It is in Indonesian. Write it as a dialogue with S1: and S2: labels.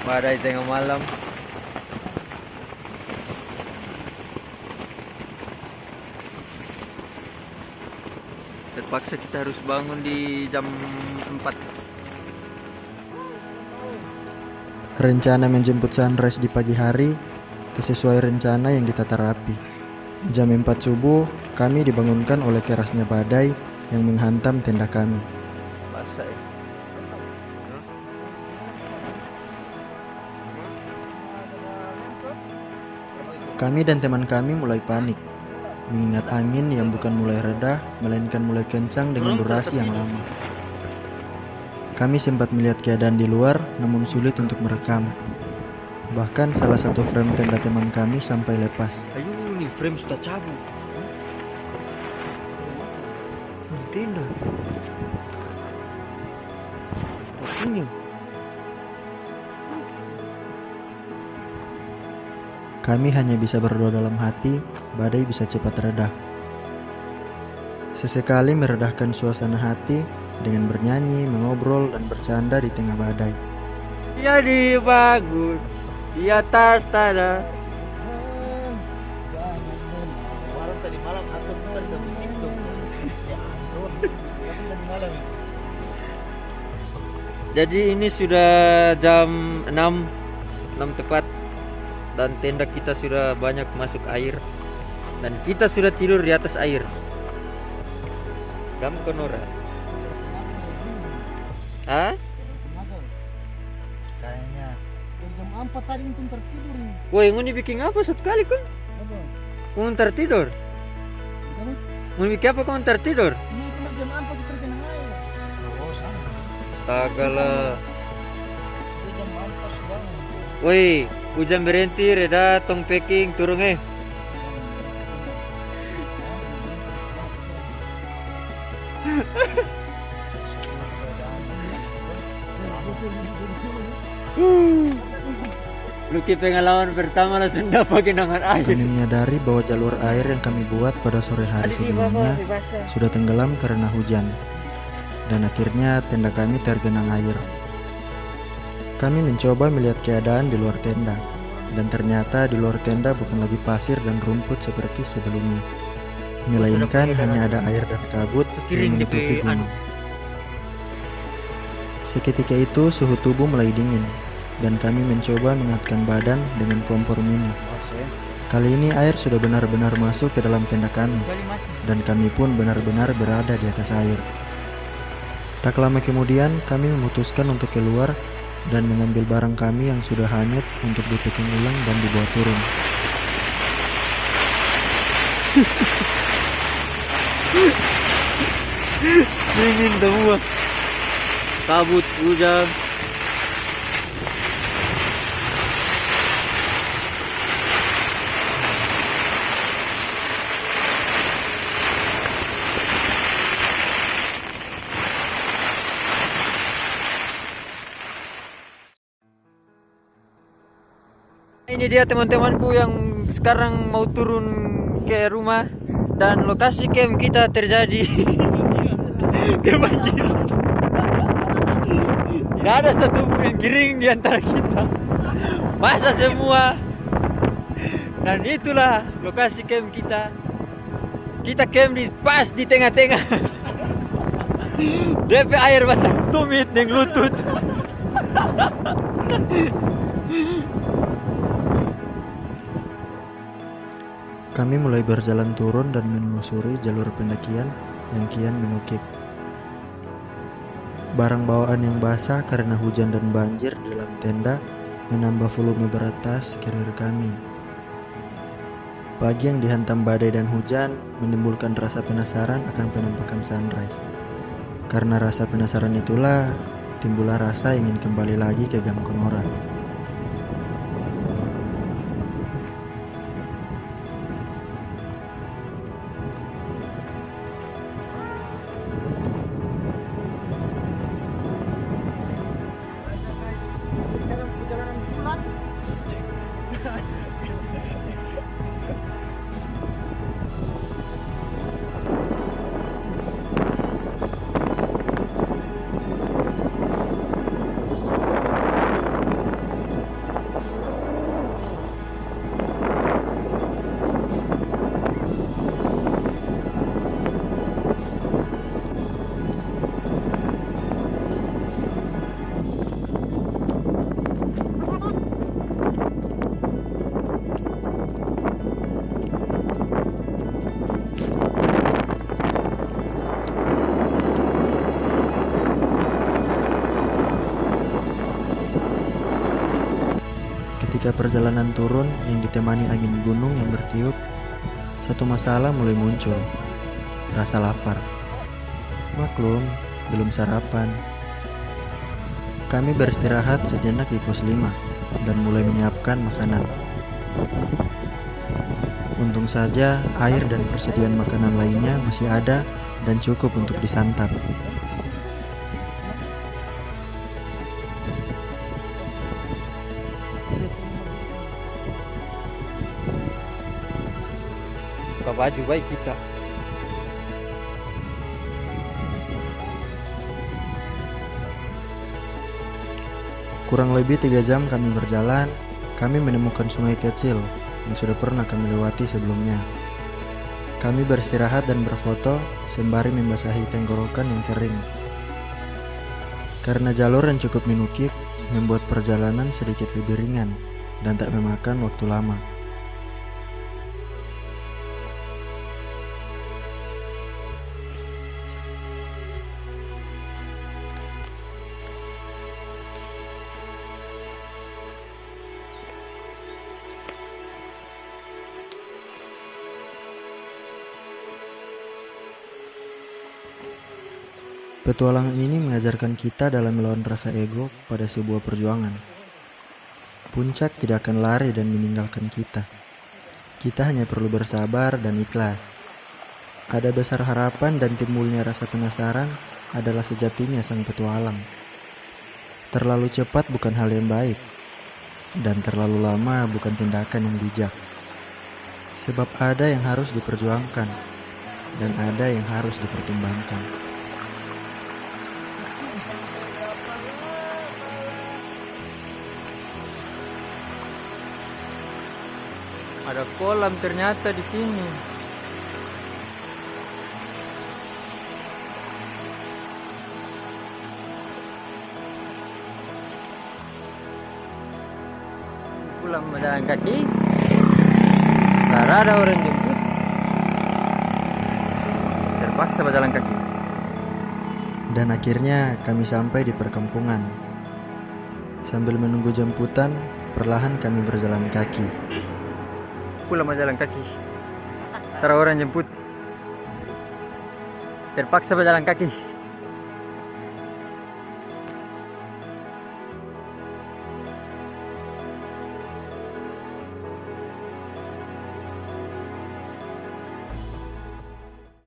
S1: badai tengah malam. Terpaksa kita harus bangun di jam 4.
S2: Rencana menjemput sunrise di pagi hari sesuai rencana yang ditata rapi. Jam 4 subuh, kami dibangunkan oleh kerasnya badai yang menghantam tenda kami.
S1: Basah ya.
S2: Kami dan teman kami mulai panik, mengingat angin yang bukan mulai reda, melainkan mulai kencang dengan durasi yang lama. Kami sempat melihat keadaan di luar, namun sulit untuk merekam. Bahkan salah satu frame tenda teman kami sampai lepas.
S1: Ayo nih frame sudah cabut. Tenda. Ini.
S2: Kami hanya bisa berdoa dalam hati, badai bisa cepat reda. Sesekali meredahkan suasana hati dengan bernyanyi, mengobrol, dan bercanda di tengah badai.
S1: Jadi bagus di atas tanah.
S3: Kemarin tadi malam atau tadi di TikTok. Ya aduh, tapi tadi malam ini.
S1: Jadi ini sudah jam 6 tepat dan tenda kita sudah banyak masuk air dan kita sudah tidur di atas air. Kamu Konora? Hah?
S3: Kayaknya jam 4 tadi itu tertidur nih.
S1: Woi, ngoni bikin apa sekali kun?
S3: Apa?
S1: Kau tertidur? Mau bikin apa kau tertidur?
S3: Ini cuma jam 4 kita kena air. Oh, sama.
S1: Astaga lah.
S3: Itu jam 4 sudah.
S1: Woi, hujan berhenti, reda, tong packing, turun Luki pengalaman pertama langsung dapat genangan air.
S2: Kami menyadari bahwa jalur air yang kami buat pada sore hari sebelumnya sudah tenggelam karena hujan. Dan akhirnya tenda kami tergenang air. Kami mencoba melihat keadaan di luar tenda. Dan ternyata di luar tenda bukan lagi pasir dan rumput seperti sebelumnya. Melainkan hanya ada air dan kabut yang menutupi gunung. Seketika itu suhu tubuh mulai dingin. Dan kami mencoba menghangatkan badan dengan kompor mini. Kali ini air sudah benar-benar masuk ke dalam tenda kami, dan kami pun benar-benar berada di atas air. Tak lama kemudian kami memutuskan untuk keluar dan mengambil barang kami yang sudah hanyut untuk dipacking ulang dan dibawa turun.
S1: Dingin semua. Kabut, hujan. Ini dia teman-temanku yang sekarang mau turun ke rumah dan lokasi camp kita terjadi kebanjiran. Tidak ada satu pun yang giring di antara kita. Basah semua. Dan itulah lokasi camp kita. Kita camp pas di tengah-tengah. DP air batas tumit dengan lutut.
S2: Kami mulai berjalan turun dan menelusuri jalur pendakian yang kian menukik. Barang bawaan yang basah karena hujan dan banjir di dalam tenda menambah volume berat tas carrier kami. Pagi yang dihantam badai dan hujan menimbulkan rasa penasaran akan penampakan sunrise. Karena rasa penasaran itulah timbullah rasa ingin kembali lagi ke Gam Konora.
S3: Sekarang perjalanan pulang.
S2: Ketika perjalanan turun yang ditemani angin gunung yang bertiup, satu masalah mulai muncul, rasa lapar. Maklum, belum sarapan. Kami beristirahat sejenak di pos 5 dan mulai menyiapkan makanan. Untung saja air dan persediaan makanan lainnya masih ada dan cukup untuk disantap.
S1: Buka baju baik kita.
S2: Kurang lebih 3 jam kami berjalan, kami menemukan sungai kecil yang sudah pernah kami lewati sebelumnya. Kami beristirahat dan berfoto sembari membasahi tenggorokan yang kering. Karena jalur yang cukup menukik, membuat perjalanan sedikit lebih ringan dan tak memakan waktu lama. Petualangan ini mengajarkan kita dalam melawan rasa ego pada sebuah perjuangan. Puncak tidak akan lari dan meninggalkan kita. Kita hanya perlu bersabar dan ikhlas. Ada besar harapan dan timbulnya rasa penasaran adalah sejatinya sang petualang. Terlalu cepat bukan hal yang baik, dan terlalu lama bukan tindakan yang bijak. Sebab ada yang harus diperjuangkan, dan ada yang harus dipertimbangkan.
S1: Ada kolam ternyata di sini. Pulang berjalan kaki. Tak ada orang jemput. Terpaksa berjalan kaki.
S2: Dan akhirnya kami sampai di perkampungan. Sambil menunggu jemputan, perlahan kami berjalan kaki.
S1: Pulang berjalan kaki. Tak ada orang jemput. Terpaksa berjalan kaki.